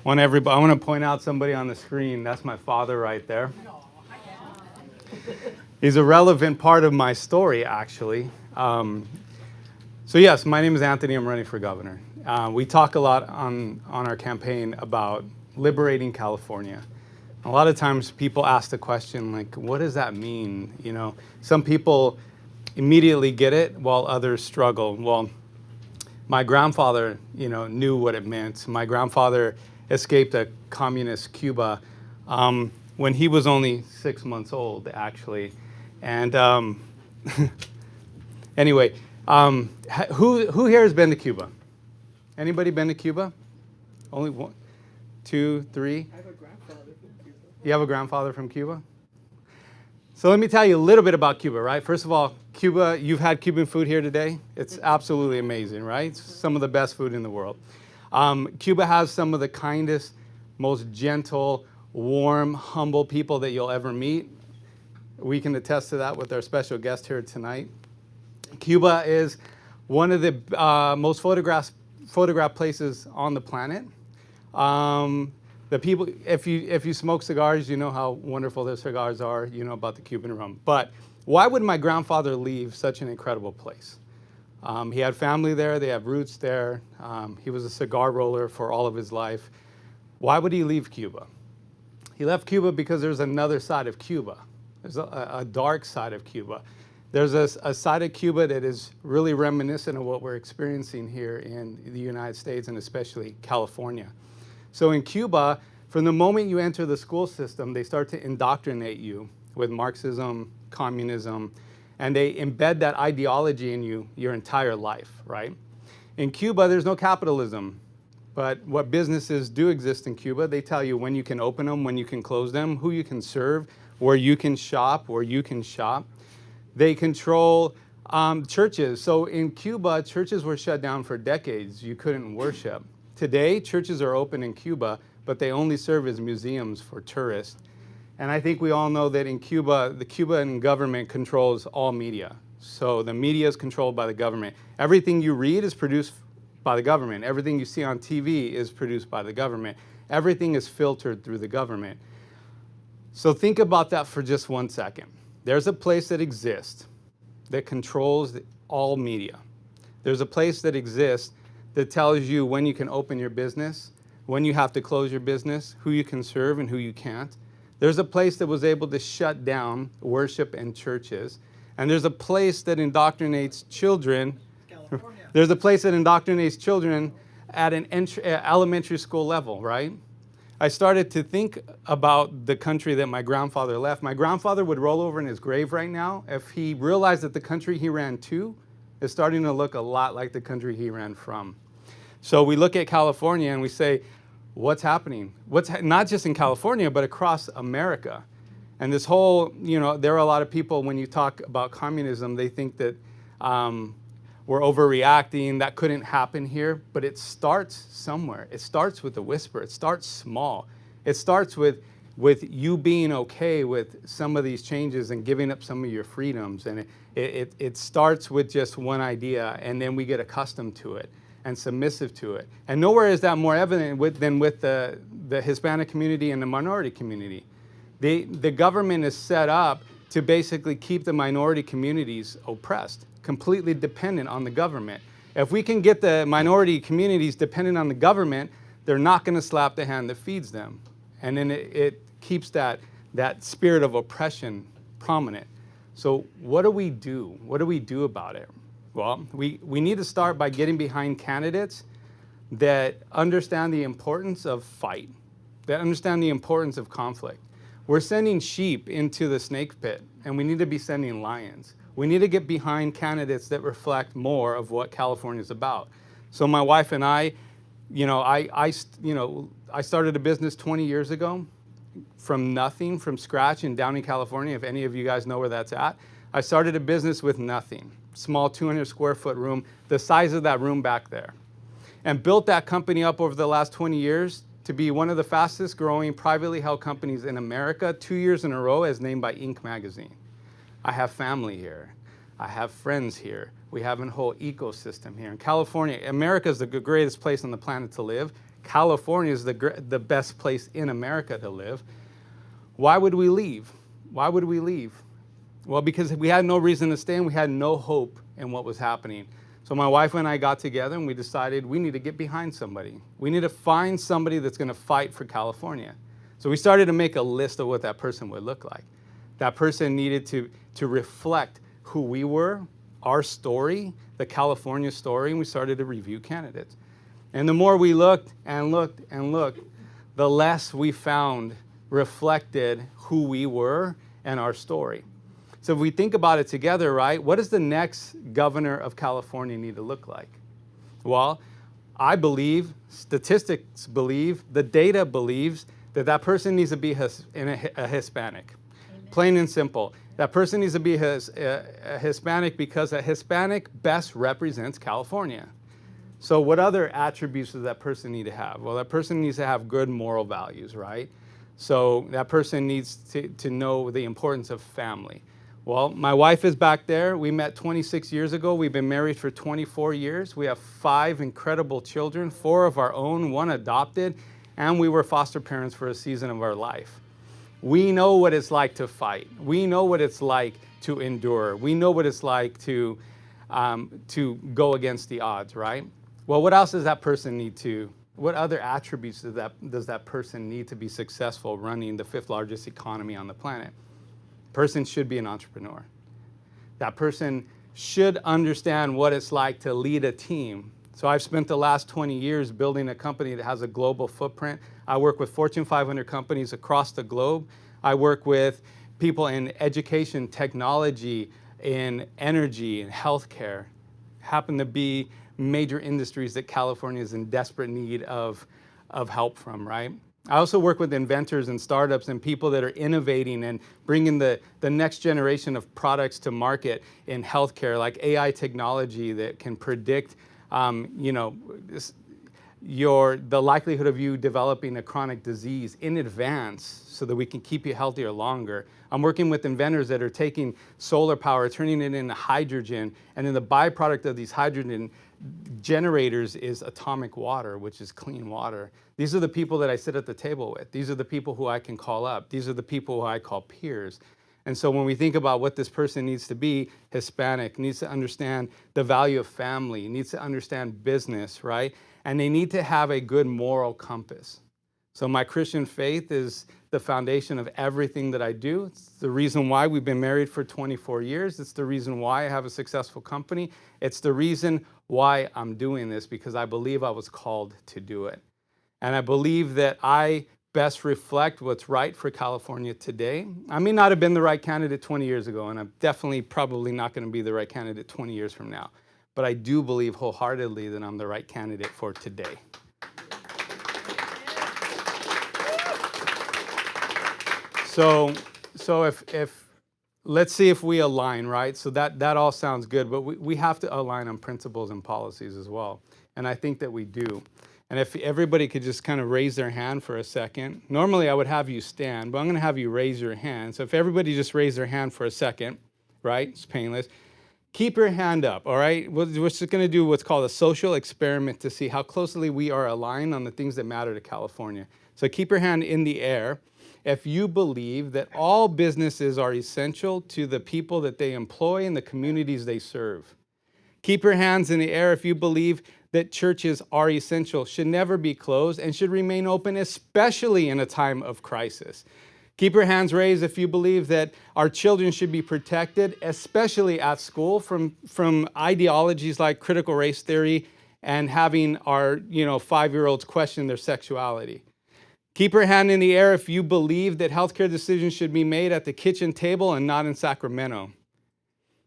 I want to point out somebody on the screen. That's my father right there. He's a relevant part of my story, actually. So yes, my name is Anthony. I'm running for governor. We talk a lot on our campaign about liberating California. A lot of times people ask the question, like, what does that mean? You know, some people immediately get it while others struggle. Well, my grandfather, knew what it meant. My grandfather escaped a communist Cuba when he was only 6 months old, actually. And anyway, who here has been to Cuba? Anybody been to Cuba? Only one, two, three? I have a grandfather from Cuba. You have a grandfather from Cuba? So let me tell you a little bit about Cuba, right? First of all, Cuba, you've had Cuban food here today. It's absolutely amazing, right? It's some of the best food in the world. Cuba has some of the kindest, most gentle, warm, humble people that you'll ever meet. We can attest to that with our special guest here tonight. Cuba is one of the most photographed places on the planet. The people, if you smoke cigars, you know how wonderful their cigars are. You know about the Cuban rum. But why would my grandfather leave such an incredible place? He had family there. They have roots there. He was a cigar roller for all of his life. Why would he leave Cuba? He left Cuba because there's another side of Cuba. There's a dark side of Cuba. There's a side of Cuba that is really reminiscent of what we're experiencing here in the United States and especially California. So in Cuba, from the moment you enter the school system, they start to indoctrinate you with Marxism, communism, and they embed that ideology in you your entire life, right? In Cuba, there's no capitalism, but what businesses do exist in Cuba, they tell you when you can open them, when you can close them, who you can serve, where you can shop, where you can shop. They control churches. So in Cuba, churches were shut down for decades. You couldn't worship. Today, churches are open in Cuba, but they only serve as museums for tourists. And I think we all know that in Cuba, the Cuban government controls all media. So the media is controlled by the government. Everything you read is produced by the government. Everything you see on TV is produced by the government. Everything is filtered through the government. So think about that for just 1 second. There's a place that exists that controls all media. There's a place that exists that tells you when you can open your business, when you have to close your business, who you can serve and who you can't. There's a place that was able to shut down worship and churches. And there's a place that indoctrinates children. California. There's a place that indoctrinates children at an elementary school level, right? I started to think about the country that my grandfather left. My grandfather would roll over in his grave right now if he realized that the country he ran to is starting to look a lot like the country he ran from. So we look at California and we say, what's happening? Not just in California, but across America. And this whole, there are a lot of people, when you talk about communism, they think that we're overreacting, that couldn't happen here, but it starts somewhere. It starts with a whisper. It starts small. It starts with you being okay with some of these changes and giving up some of your freedoms. And it starts with just one idea, and then we get accustomed to it and submissive to it. And nowhere is that more evident than with the Hispanic community and the minority community. The government is set up to basically keep the minority communities oppressed, completely dependent on the government. If we can get the minority communities dependent on the government, they're not going to slap the hand that feeds them. And then it keeps that spirit of oppression prominent. So what do we do? What do we do about it? Well, we need to start by getting behind candidates that understand the importance of fight, that understand the importance of conflict. We're sending sheep into the snake pit, and we need to be sending lions. We need to get behind candidates that reflect more of what California is about. So my wife and I started a business 20 years ago from nothing, from scratch in Downey, California, if any of you guys know where that's at. I started a business with nothing, small 200 square foot room, the size of that room back there, and built that company up over the last 20 years to be one of the fastest growing privately held companies in America, 2 years in a row as named by Inc. magazine. I have family here. I have friends here. We have a whole ecosystem here. In California, America is the greatest place on the planet to live. California is the best place in America to live, why would we leave? Why would we leave? Well, because we had no reason to stay and we had no hope in what was happening. So my wife and I got together and we decided we need to get behind somebody. We need to find somebody that's going to fight for California. So we started to make a list of what that person would look like. That person needed to reflect who we were, our story, the California story, and we started to review candidates. And the more we looked and looked and looked, the less we found reflected who we were and our story. So if we think about it together, right, what does the next governor of California need to look like? Well, I believe, statistics believe, the data believes that that person needs to be a Hispanic. Amen. Plain and simple. That person needs to be a Hispanic because a Hispanic best represents California. So what other attributes does that person need to have? Well, that person needs to have good moral values, right? So that person needs to know the importance of family. Well, my wife is back there. We met 26 years ago. We've been married for 24 years. We have 5 incredible children, 4 of our own, 1 adopted, and we were foster parents for a season of our life. We know what it's like to fight. We know what it's like to endure. We know what it's like to go against the odds, right? Well, what else does that person need to? What other attributes does that person need to be successful running the 5th largest economy on the planet? Person should be an entrepreneur. That person should understand what it's like to lead a team. So I've spent the last 20 years building a company that has a global footprint. I work with Fortune 500 companies across the globe. I work with people in education, technology, in energy, and healthcare. Happen to be major industries that California is in desperate need of help from, right? I also work with inventors and startups and people that are innovating and bringing the next generation of products to market in healthcare, like AI technology that can predict, the likelihood of you developing a chronic disease in advance so that we can keep you healthier longer. I'm working with inventors that are taking solar power, turning it into hydrogen, and then the byproduct of these hydrogen generators is atomic water, which is clean water. These are the people that I sit at the table with. These are the people who I can call up. These are the people who I call peers. And so when we think about what this person needs to be, Hispanic, needs to understand the value of family, needs to understand business, right? And they need to have a good moral compass. So my Christian faith is the foundation of everything that I do. It's the reason why we've been married for 24 years. It's the reason why I have a successful company. It's the reason why I'm doing this, because I believe I was called to do it. And I believe that I best reflect what's right for California today. I may not have been the right candidate 20 years ago, and I'm definitely probably not going to be the right candidate 20 years from now. But I do believe wholeheartedly that I'm the right candidate for today. So if let's see if we align, right? So that all sounds good, but we have to align on principles and policies as well. And I think that we do. And if everybody could just kind of raise their hand for a second. Normally I would have you stand, but I'm going to have you raise your hand. So if everybody just raise their hand for a second, right? It's painless. Keep your hand up, all right? We're just going to do what's called a social experiment to see how closely we are aligned on the things that matter to California. So keep your hand in the air if you believe that all businesses are essential to the people that they employ and the communities they serve. Keep your hands in the air if you believe that churches are essential, should never be closed, and should remain open, especially in a time of crisis. Keep your hands raised if you believe that our children should be protected, especially at school, from ideologies like critical race theory and having our 5-year-olds question their sexuality. Keep your hand in the air if you believe that healthcare decisions should be made at the kitchen table and not in Sacramento.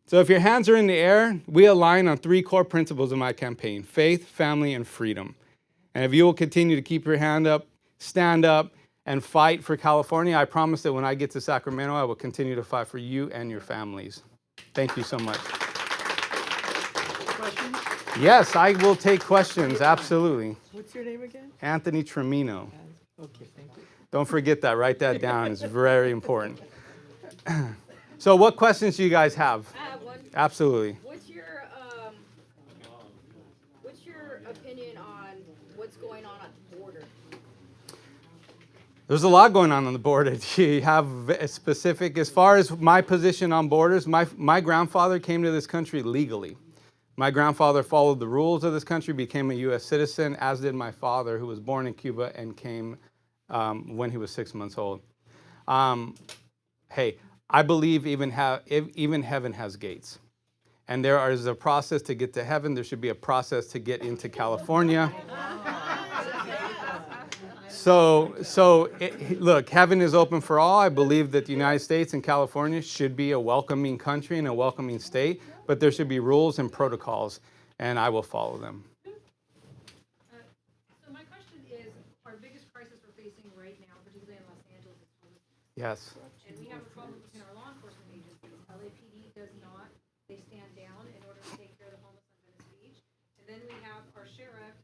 So if your hands are in the air, we align on 3 core principles of my campaign: faith, family, and freedom. And if you will continue to keep your hand up, stand up, and fight for California, I promise that when I get to Sacramento, I will continue to fight for you and your families. Thank you so much. Questions? Yes, I will take questions, absolutely. What's your name again? Anthony Trimino. Okay, thank you. Don't forget that, write that down, it's very important. So what questions do you guys have? I have one. Absolutely. What's your opinion on what's going on at the border There's a lot going on the border. You have a specific, as far as my position on borders, my grandfather came to this country legally. My grandfather followed the rules of this country, became a U.S. citizen, as did my father, who was born in Cuba and came when he was 6 months old. Hey, I believe even heaven has gates. And there is a process to get to heaven. There should be a process to get into California. Look, heaven is open for all. I believe that the United States and California should be a welcoming country and a welcoming state, but there should be rules and protocols, and I will follow them. So my question is, our biggest crisis we're facing right now, particularly in Los Angeles, is homelessness. Yes. And we have a problem within our law enforcement agencies. LAPD does not. They stand down in order to take care of the homeless on Venice Beach. And then we have our sheriff,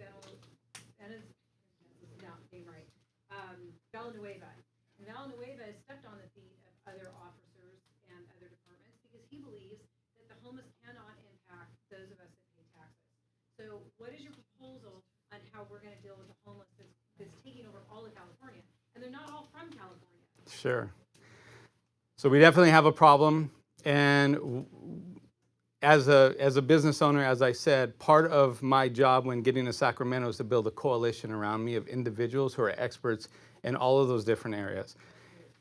Villanueva. And Villanueva has stepped on the feet of other officers and other departments because he believes that the homeless cannot impact those of us that pay taxes. So what is your proposal on how we're going to deal with the homeless that's taking over all of California? And they're not all from California. Sure. So we definitely have a problem. And as a business owner, as I said, part of my job when getting to Sacramento is to build a coalition around me of individuals who are experts in all of those different areas.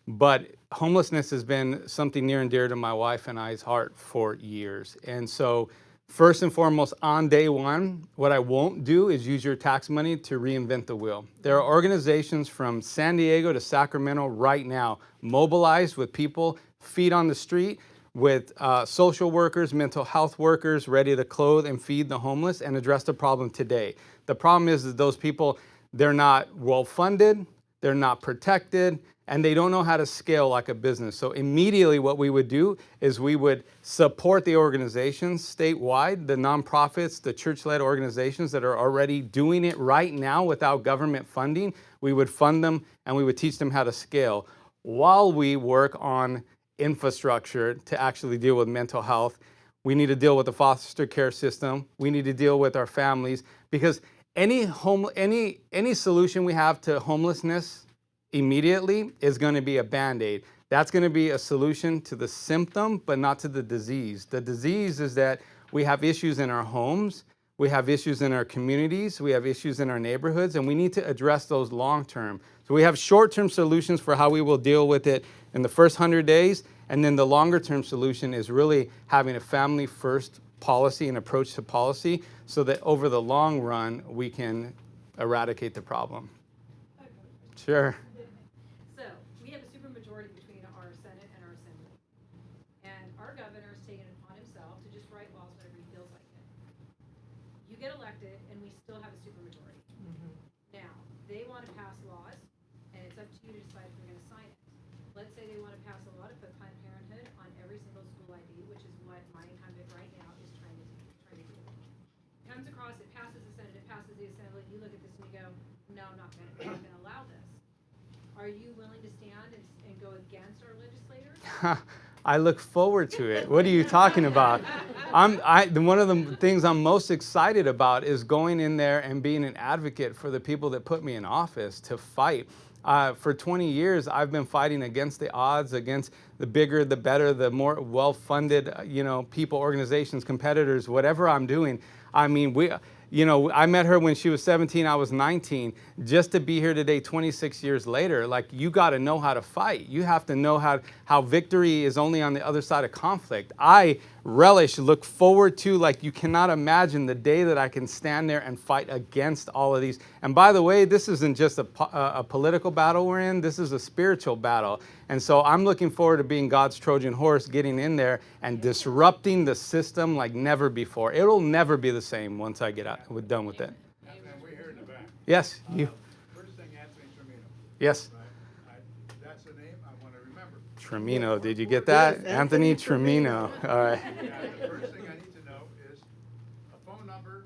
But homelessness has been something near and dear to my wife and I's heart for years. And so first and foremost, on day one, what I won't do is use your tax money to reinvent the wheel. There are organizations from San Diego to Sacramento right now, mobilized with people, feet on the street, with social workers, mental health workers, ready to clothe and feed the homeless and address the problem today. The problem is that those people, they're not well funded, they're not protected, and they don't know how to scale like a business. So immediately what we would do is we would support the organizations statewide, the nonprofits, the church-led organizations that are already doing it right now without government funding. We would fund them and we would teach them how to scale while we work on infrastructure to actually deal with mental health. We need to deal with the foster care system. We need to deal with our families, because any solution we have to homelessness immediately is going to be a Band-Aid. That's going to be a solution to the symptom, but not to the disease. The disease is that we have issues in our homes, we have issues in our communities, we have issues in our neighborhoods, and we need to address those long term. So we have short-term solutions for how we will deal with it in the first 100 days, and then the longer-term solution is really having a family-first policy and approach to policy so that over the long run, we can eradicate the problem. Sure. So we have a supermajority between our Senate and our Assembly. And our governor has taken it upon himself to just write laws whenever he feels like it. You get elected and we still have a supermajority. Now, they want to pass laws, and it's up to you to decide if you're going to sign it. Let's say they want to pass a law to put Planned Parenthood on every single school ID, which is what my incumbent right now is trying to do. It comes across, it passes the Senate, it passes the Assembly, you look at this and you go, no, I'm not going to allow this. Are you willing to stand and go against our legislators? I look forward to it. What are you talking about? One of the things I'm most excited about is going in there and being an advocate for the people that put me in office to fight. For 20 years, I've been fighting against the odds, against the bigger, the better, the more well-funded, people, organizations, competitors, whatever I'm doing. I mean, I met her when she was 17, I was 19. Just to be here today, 26 years later, like, you got to know how to fight. You have to know how victory is only on the other side of conflict. I look forward to, like, you cannot imagine the day that I can stand there and fight against all of these. And by the way, this isn't just a political battle we're in, this is a spiritual battle. And so I'm looking forward to being God's Trojan horse, getting in there and disrupting the system like never before. It'll never be the same once I get out, we're done with it. We're here in the back. Yes, you. First thing, Anthony Trimino. Yes. That's the name I want to remember. Trimino, did you get that? Yes, Anthony Anthony Trimino. All right. The first thing I need to know is a phone number,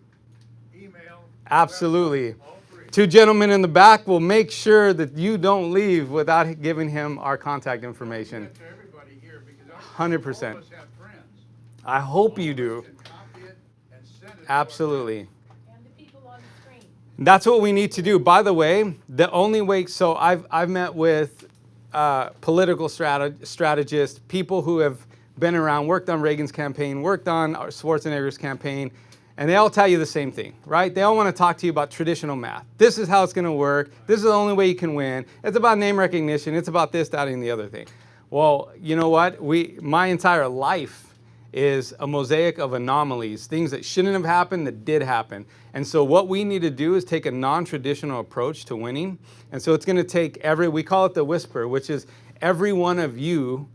email. Absolutely. Website, all three. Two gentlemen in the back will make sure that you don't leave without giving him our contact information. To everybody here, because 100%. all of us have friends. I hope you All do. of us can copy it and send it to Absolutely. And the people on the screen. That's what we need to do. By the way, the only way, so I've met with political strategists, people who have been around, worked on Reagan's campaign, worked on Schwarzenegger's campaign, and they all tell you the same thing, right? They all want to talk to you about traditional math. This is how it's going to work. This is the only way you can win. It's about name recognition. It's about this, that, and the other thing. Well, you know what? My entire life is a mosaic of anomalies, things that shouldn't have happened that did happen. And so what we need to do is take a non-traditional approach to winning. And so it's going to take we call it the whisper, which is every one of you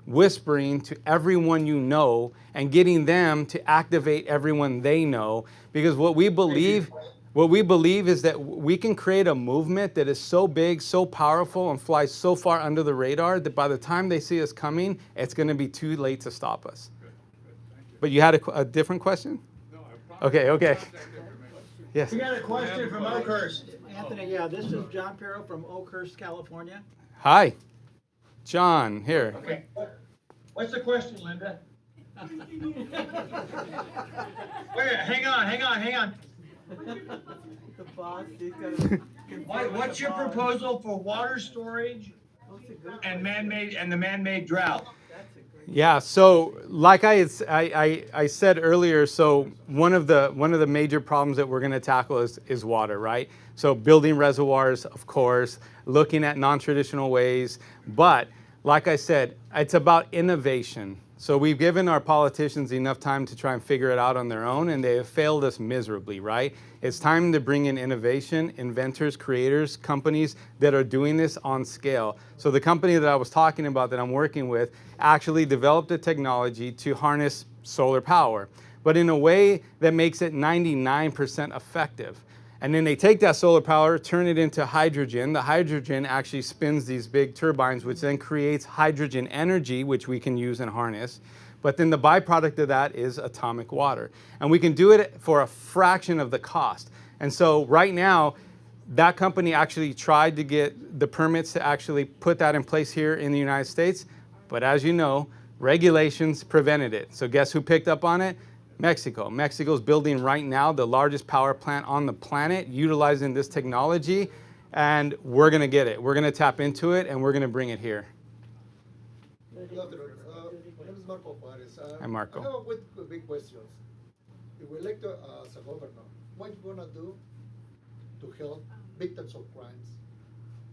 whispering to everyone you know and getting them to activate everyone they know. Because what we believe is that we can create a movement that is so big, so powerful, and flies so far under the radar that by the time they see us coming, it's going to be too late to stop us. But you had a different question? No, I Okay. contact information. Yes. We got a question from Oakhurst. Anthony, yeah, this is John Perro from Oakhurst, California. Hi. John, here. Okay. What's the question, Linda? Wait, hang on. The boss, he's got to. What's your proposal for water storage and the man-made drought? Yeah, so like I said earlier, so one of the major problems that we're going to tackle is water, right? So building reservoirs, of course, looking at non-traditional ways, but like I said, it's about innovation. So we've given our politicians enough time to try and figure it out on their own, and they have failed us miserably, right? It's time to bring in innovation, inventors, creators, companies that are doing this on scale. So the company that I was talking about that I'm working with actually developed a technology to harness solar power, but in a way that makes it 99% effective. And then they take that solar power, turn it into hydrogen. The hydrogen actually spins these big turbines, which then creates hydrogen energy, which we can use and harness. But then the byproduct of that is atomic water. And we can do it for a fraction of the cost. And so right now, that company actually tried to get the permits to actually put that in place here in the United States. But as you know, regulations prevented it. So guess who picked up on it? Mexico. Mexico's building right now the largest power plant on the planet utilizing this technology, and we're going to get it. We're going to tap into it, and we're going to bring it here. Good afternoon. My name is Marco Juarez. Hi, Marco. I have a big questions. If we elect as a governor, what you gonna do to help victims of crimes,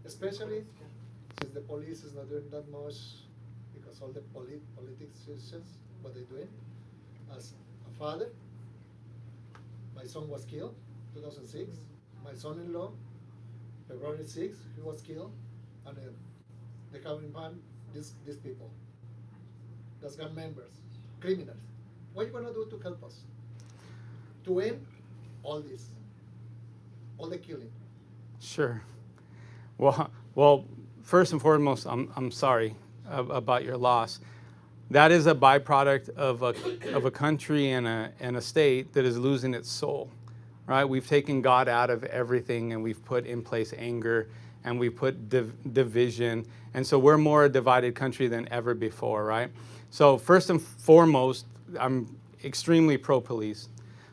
especially since the police is not doing that much because all the politicians what they're doing. As a father, my son was killed 2006. My son-in-law, February 6th, he was killed, and the government these people, those gang members, criminals. What are you gonna do to help us to end all this, all the killing? Sure. Well, first and foremost, I'm sorry about your loss. That is a byproduct of a country and a state that is losing its soul, right? We've taken God out of everything, and we've put in place anger, and we put division, and so we're more a divided country than ever before, right? So first and foremost, I'm extremely pro-police.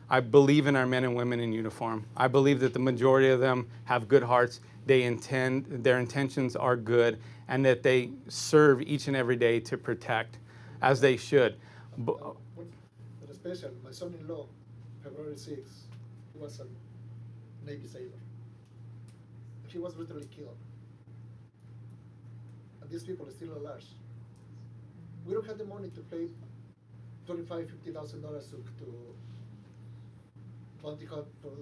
I believe in our men and women in uniform. I believe that the majority of them have good hearts. Their intentions are good, and that they serve each and every day to protect, as they should. But especially my son-in-law, February 6th, he was a Navy sailor. He was brutally killed. And these people are still alive. We don't have the money to pay $25,000, $50,000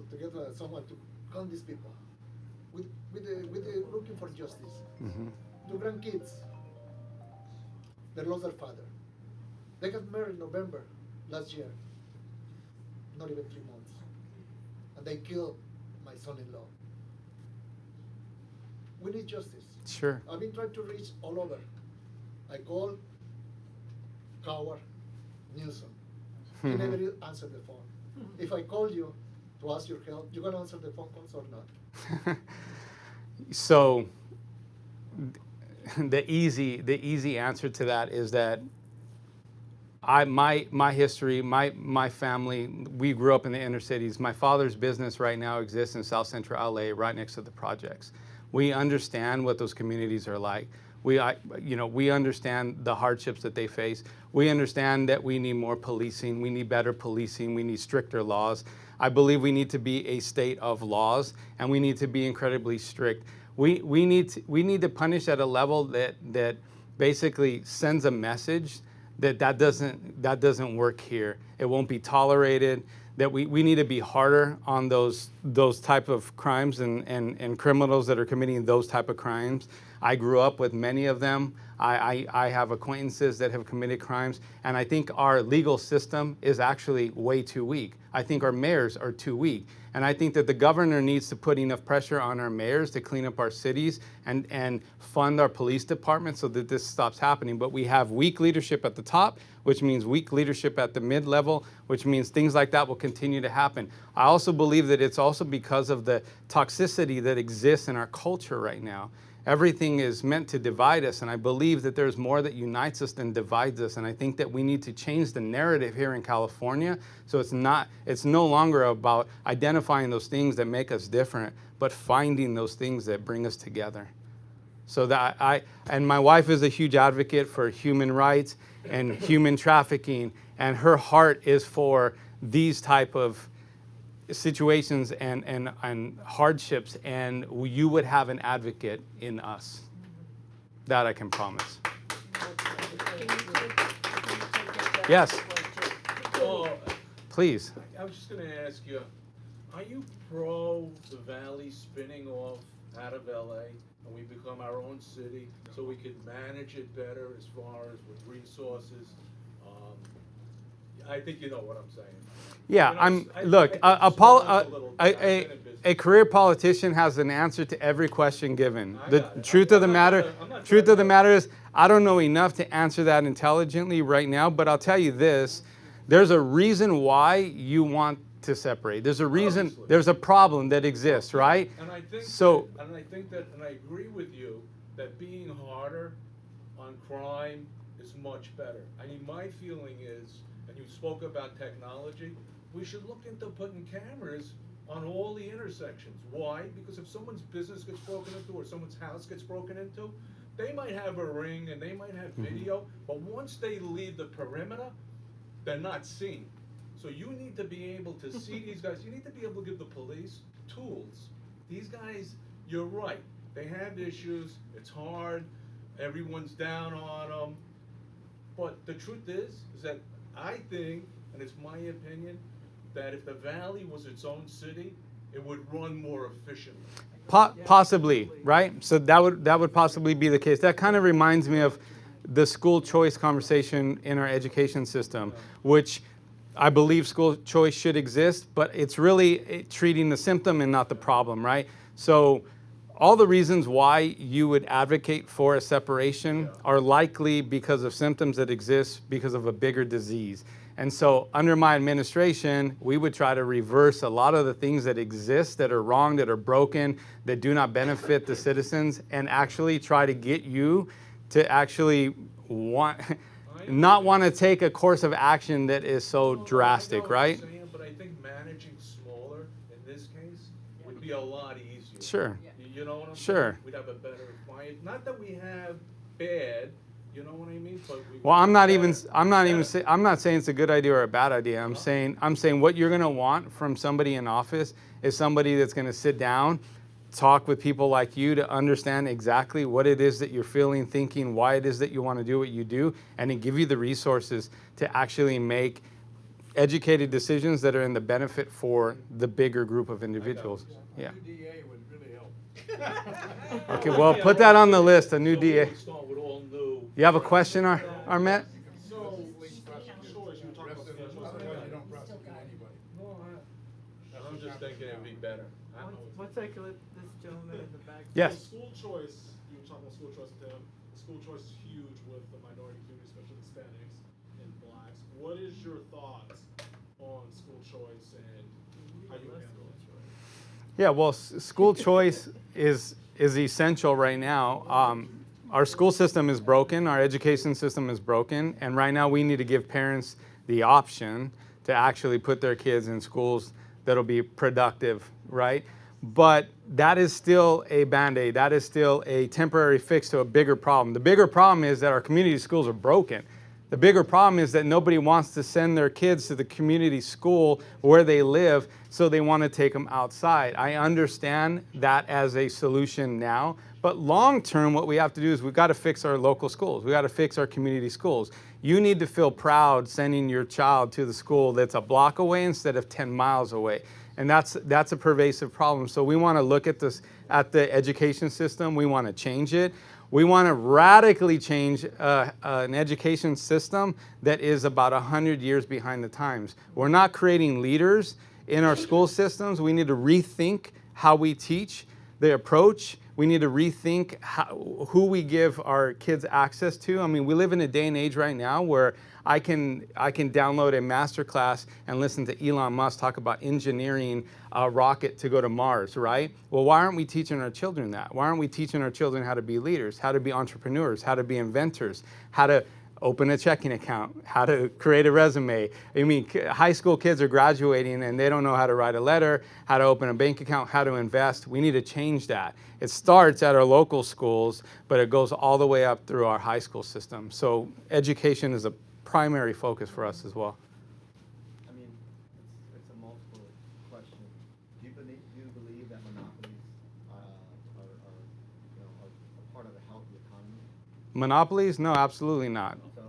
to get someone to count these people. With looking for justice. Mm-hmm. Two grandkids, they lost their father. They got married in November last year, not even 3 months. And they killed my son-in-law. We need justice. Sure. I've been trying to reach all over. I called Coward, Newsom. He never answered the phone. If I call you to ask your help, you gonna answer the phone calls or not? So the easy answer to that is that my history, my family, we grew up in the inner cities. My father's business right now exists in South Central LA, right next to the projects. We understand what those communities are like. We understand the hardships that they face. We understand that we need more policing. We need better policing. We need stricter laws. I believe we need to be a state of laws, and we need to be incredibly strict. We need to punish at a level that basically sends a message that doesn't work here. It won't be tolerated. That we need to be harder on those type of crimes and criminals that are committing those type of crimes. I grew up with many of them. I have acquaintances that have committed crimes, and I think our legal system is actually way too weak. I think our mayors are too weak. And I think that the governor needs to put enough pressure on our mayors to clean up our cities and fund our police department so that this stops happening. But we have weak leadership at the top, which means weak leadership at the mid-level, which means things like that will continue to happen. I also believe that it's also because of the toxicity that exists in our culture right now. Everything is meant to divide us, and I believe that there's more that unites us than divides us. And I think that we need to change the narrative here in California, so it's no longer about identifying those things that make us different, but finding those things that bring us together. So that and my wife is a huge advocate for human rights and human trafficking, and her heart is for these type of situations and hardships, and you would have an advocate in us. That I can promise. Yes, please. I was just going to ask you, are you pro the Valley spinning off out of LA and we become our own city so we could manage it better as far as with resources? I think you know what I'm saying. Yeah, a career politician has an answer to every question given. The truth of the matter is, I don't know enough to answer that intelligently right now, but I'll tell you this, there's a reason why you want to separate. There's a reason, Obviously. there's a problem that exists, right? And I think and I agree with you that being harder on crime is much better. I mean, my feeling is, and you spoke about technology, we should look into putting cameras on all the intersections. Why? Because if someone's business gets broken into or someone's house gets broken into, they might have a ring and they might have video, but once they leave the perimeter, they're not seen. So you need to be able to see these guys. You need to be able to give the police tools. These guys, you're right, they have issues, it's hard, everyone's down on them, but the truth is that I think, and it's my opinion, that if the Valley was its own city, it would run more efficiently. Possibly, right? So that would possibly be the case. That kind of reminds me of the school choice conversation in our education system, which I believe school choice should exist, but it's really treating the symptom and not the problem, right? So all the reasons why you would advocate for a separation are likely because of symptoms that exist because of a bigger disease. And so under my administration, we would try to reverse a lot of the things that exist that are wrong, that are broken, that do not benefit the citizens, and actually try to get you to actually not want to take a course of action that is so drastic, right? I know what you're saying, but I think managing smaller in this case would be a lot easier. Sure. You know what I'm Sure. saying? We'd have a better fight. Not that we have bad, you know what I mean? But Well, I'm not saying it's a good idea or a bad idea. I'm saying what you're going to want from somebody in office is somebody that's going to sit down, talk with people like you to understand exactly what it is that you're feeling, thinking, why it is that you want to do what you do, and to give you the resources to actually make educated decisions that are in the benefit for the bigger group of individuals. Yeah. DA would really help. Okay, well, put that on the list, a new DA. We start with all new. You have a question, Armet? So, choice, you talk about You don't prosecute anybody. No, I'm just thinking it'd be better. I know it's- One second, let this gentleman in the back. Yes. School choice, you were talking about school choice, Tim. School choice is huge with the minority community, especially Hispanics and blacks. What is your thoughts on school choice and how you handle it? Yeah, well, school choice is essential right now. our school system is broken, our education system is broken, and right now we need to give parents the option to actually put their kids in schools that'll be productive, right? But that is still a Band-Aid. That is still a temporary fix to a bigger problem. The bigger problem is that our community schools are broken. The bigger problem is that nobody wants to send their kids to the community school where they live, so they want to take them outside. I understand that as a solution now, but long term, what we have to do is we've got to fix our local schools. We've got to fix our community schools. You need to feel proud sending your child to the school that's a block away instead of 10 miles away. And that's a pervasive problem. So we want to look at this, at the education system. We want to change it. We want to radically change an education system that is about 100 years behind the times. We're not creating leaders in our school systems. We need to rethink how we teach, the approach. We need to rethink who we give our kids access to. I mean, we live in a day and age right now where I can download a master class and listen to Elon Musk talk about engineering a rocket to go to Mars, right? Well, why aren't we teaching our children that? Why aren't we teaching our children how to be leaders, how to be entrepreneurs, how to be inventors, how to open a checking account, how to create a resume? I mean, high school kids are graduating and they don't know how to write a letter, how to open a bank account, how to invest. We need to change that. It starts at our local schools, but it goes all the way up through our high school system. So education is a primary focus for us as well. I mean, it's a multiple question. Do you believe that monopolies are a part of a healthy economy? Monopolies? No, absolutely not. So,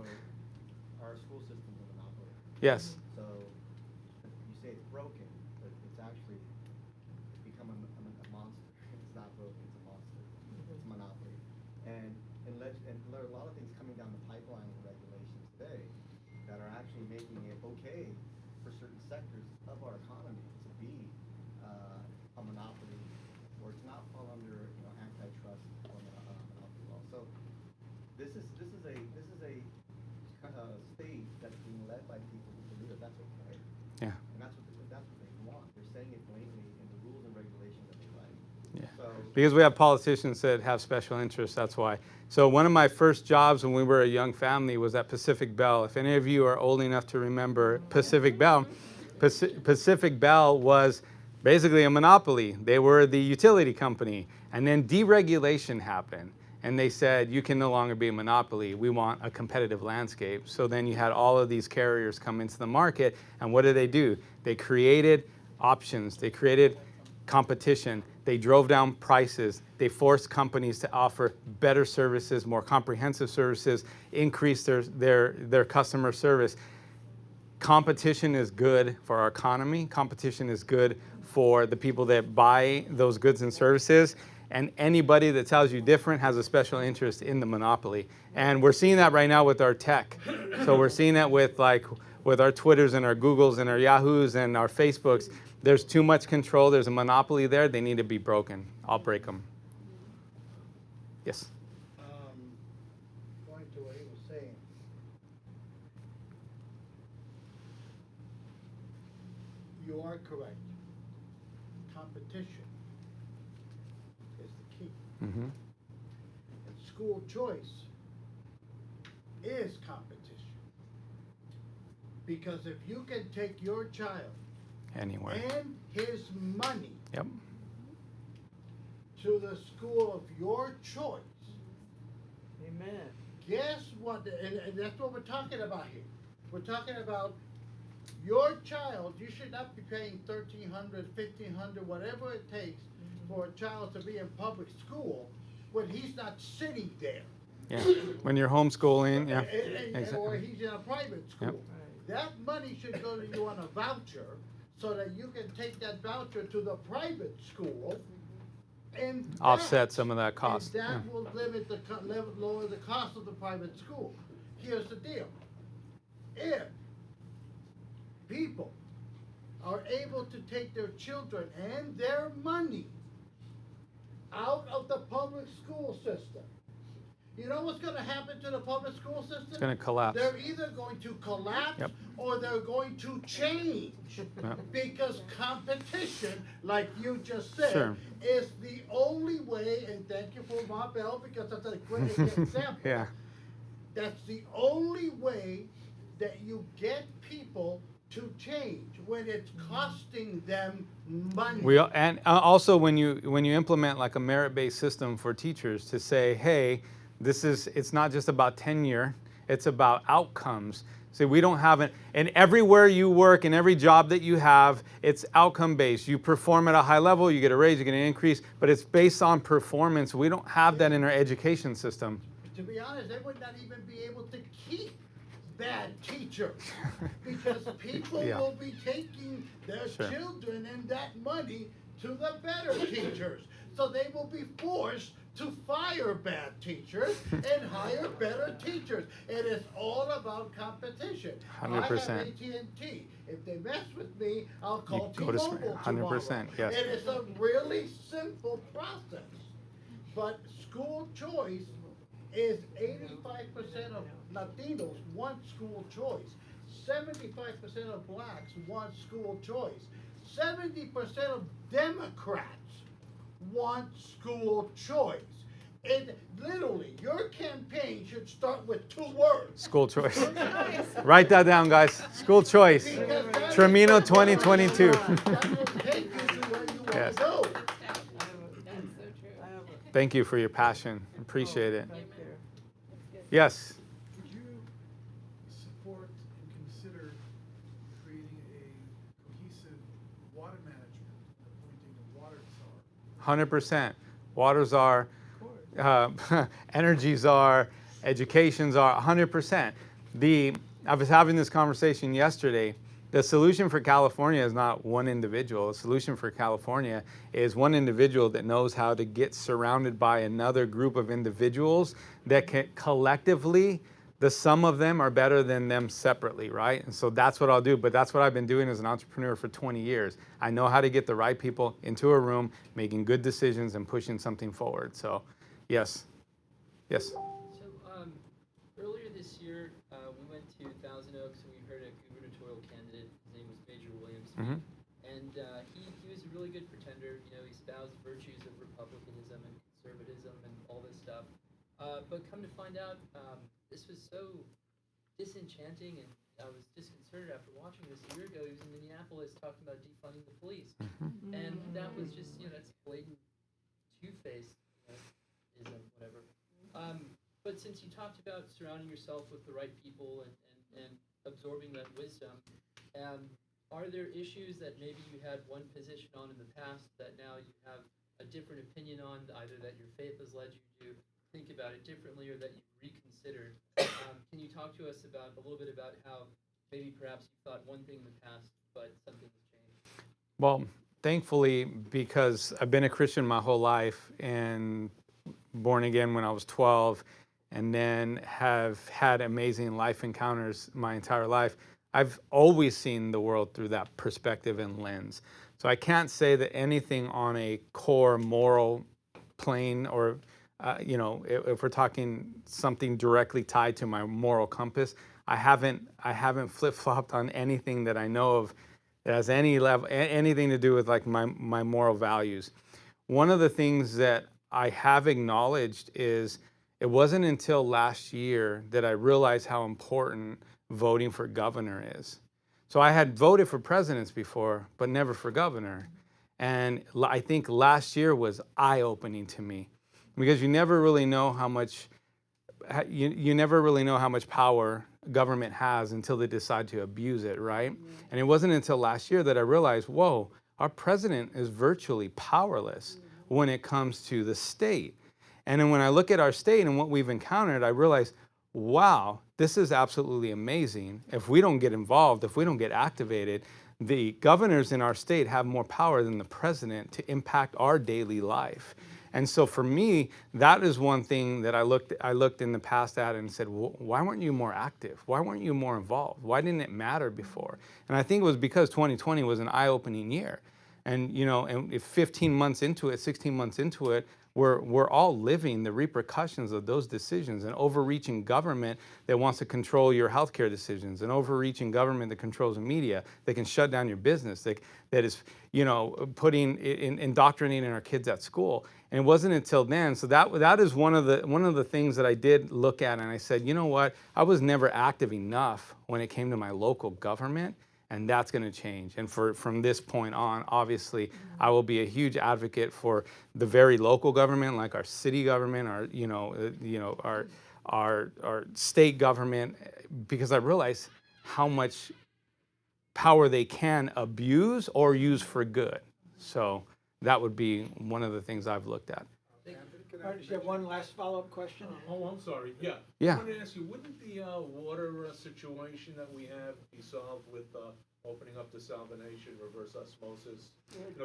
our school system's a monopoly. Yes. So, you say it's broken, but it's actually become a monster. It's not broken, it's a monster. It's a monopoly. And there are a lot of things coming down the pipeline in regulations today that are actually making it okay for certain sectors of our economy to be a monopoly, or to not fall under antitrust or monopoly law. So this is a state that's being led by people who believe that that's okay. Yeah. And that's what they want. They're saying it blatantly in the rules and regulations that they write. Yeah. So Because we have politicians that have special interests, that's why. So one of my first jobs when we were a young family was at Pacific Bell. If any of you are old enough to remember Pacific Bell, Pacific Bell was basically a monopoly. They were the utility company. And then deregulation happened. And they said, you can no longer be a monopoly. We want a competitive landscape. So then you had all of these carriers come into the market. And what did they do? They created options. They created competition. They drove down prices. They forced companies to offer better services, more comprehensive services, increase their customer service. Competition is good for our economy. Competition is good for the people that buy those goods and services. And anybody that tells you different has a special interest in the monopoly. And we're seeing that right now with our tech. So we're seeing that with our Twitters and our Googles and our Yahoos and our Facebooks. There's too much control. There's a monopoly there. They need to be broken. I'll break them. Yes? Going to what he was saying. You are correct. Competition is the key. Mm-hmm. And school choice is competition. Because if you can take your child Anywhere. and his money Yep. to the school of your choice, Amen. guess what? And that's what we're talking about here. We're talking about your child. You should not be paying $1,300, $1,500, whatever it takes for a child to be in public school when he's not sitting there. Yeah. When you're homeschooling, yeah. Or he's in a private school. Yep. That money should go to you on a voucher so that you can take that voucher to the private school and Offset some of that cost. And that Yeah. will lower the cost of the private school. Here's the deal. If people are able to take their children and their money out of the public school system, you know what's going to happen to the public school system? It's going to collapse. They're either going to collapse Yep. or they're going to change. Yep. Because competition, like you just said, Sure. is the only way, and thank you for my bell because that's a great example. Yeah. That's the only way that you get people to change when it's costing them money. And also when you implement like a merit-based system for teachers to say, hey, it's not just about tenure, it's about outcomes. So we don't have and everywhere you work and every job that you have, it's outcome based. You perform at a high level, you get a raise, you get an increase, but it's based on performance. We don't have that in our education system. To be honest, they would not even be able to keep bad teachers because people Yeah. will be taking their Sure. children and that money to the better teachers. So they will be forced to fire bad teachers and hire better teachers. It is all about competition. 100%. I have AT&T. If they mess with me, I'll call go to T-Mobile tomorrow. 100%, yes. It is a really simple process. But school choice is 85% of Latinos want school choice. 75% of blacks want school choice. 70% of Democrats want school choice. And literally, your campaign should start with 2 words. School choice. Write that down, guys. School choice. Because that is Trimino the 2022. That will take you to where you want Yes. to go. Thank you for your passion. Appreciate it. Yes. Would you support and consider creating a cohesive water management, appointing a water czar? 100%. Water czar, energy czar, education czar, 100%. I was having this conversation yesterday. The solution for California is not one individual. The solution for California is one individual that knows how to get surrounded by another group of individuals that can collectively, the sum of them are better than them separately, right? And so that's what I'll do. But that's what I've been doing as an entrepreneur for 20 years. I know how to get the right people into a room, making good decisions and pushing something forward. So, yes. Yes. So earlier this year, we went to Thousand Oaks and we heard a gubernatorial candidate. His name was Major Williams, Mhm. and he was a really good pretender. You know, he espoused virtues of republicanism and conservatism and all this stuff. But come to find out, this was so disenchanting, and I was disconcerted after watching this a year ago. He was in Minneapolis talking about defunding the police, and that was just, that's blatant two-faced, ism, whatever. But since you talked about surrounding yourself with the right people and absorbing that wisdom, are there issues that maybe you had one position on in the past that now you have a different opinion on, either that your faith has led you to think about it differently or that you've reconsidered? Can you talk to us a little bit about how maybe perhaps you thought one thing in the past, but something has changed? Well, thankfully, because I've been a Christian my whole life and born again when I was 12, and then have had amazing life encounters my entire life, I've always seen the world through that perspective and lens. So I can't say that anything on a core moral plane or, if we're talking something directly tied to my moral compass, I haven't flip-flopped on anything that I know of that has anything to do with like my moral values. One of the things that I have acknowledged is it wasn't until last year that I realized how important voting for governor is. So I had voted for presidents before, but never for governor. And I think last year was eye-opening to me because you never really know how much power government has until they decide to abuse it, right? And it wasn't until last year that I realized, whoa, our president is virtually powerless when it comes to the state. And then when I look at our state and what we've encountered, I realize, wow, this is absolutely amazing. If we don't get involved, if we don't get activated, the governors in our state have more power than the president to impact our daily life. And so for me, that is one thing that I looked in the past at and said, why weren't you more active? Why weren't you more involved? Why didn't it matter before? And I think it was because 2020 was an eye-opening year. And and if 15 months into it, 16 months into it, we're all living the repercussions of those decisions. An overreaching government that wants to control your healthcare decisions, an overreaching government that controls the media, that can shut down your business, that is indoctrinating our kids at school. And it wasn't until then. So that is one of the things that I did look at, and I said, you know what? I was never active enough when it came to my local government. And that's going to change. And from this point on, obviously, I will be a huge advocate for the very local government, like our city government, our state government, because I realize how much power they can abuse or use for good. So that would be one of the things I've looked at. All right, do you have one last follow-up question? Oh, I'm sorry, yeah. Yeah. I wanted to ask you, wouldn't the water situation that we have be solved with opening up the salination, reverse osmosis?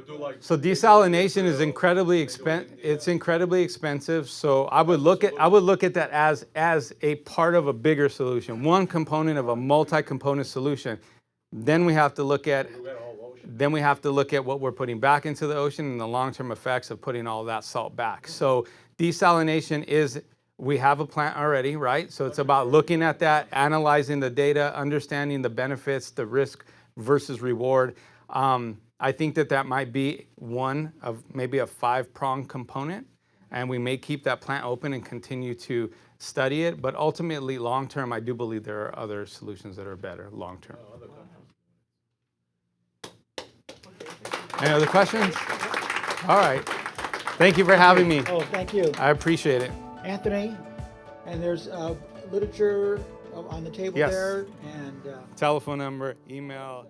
Do like... So desalination is incredibly expensive. So I would look at that as a part of a bigger solution, one component of a multi-component solution. Then we have to look at what we're putting back into the ocean and the long-term effects of putting all that salt back. So desalination we have a plant already, right? So it's about looking at that, analyzing the data, understanding the benefits, the risk versus reward. I think that might be one of maybe a 5-pronged component, and we may keep that plant open and continue to study it. But ultimately, long-term, I do believe there are other solutions that are better long-term. Any other questions? All right. Thank you for having me. Oh, thank you. I appreciate it. Anthony, and there's literature on the table Yes. there, and Telephone number, email.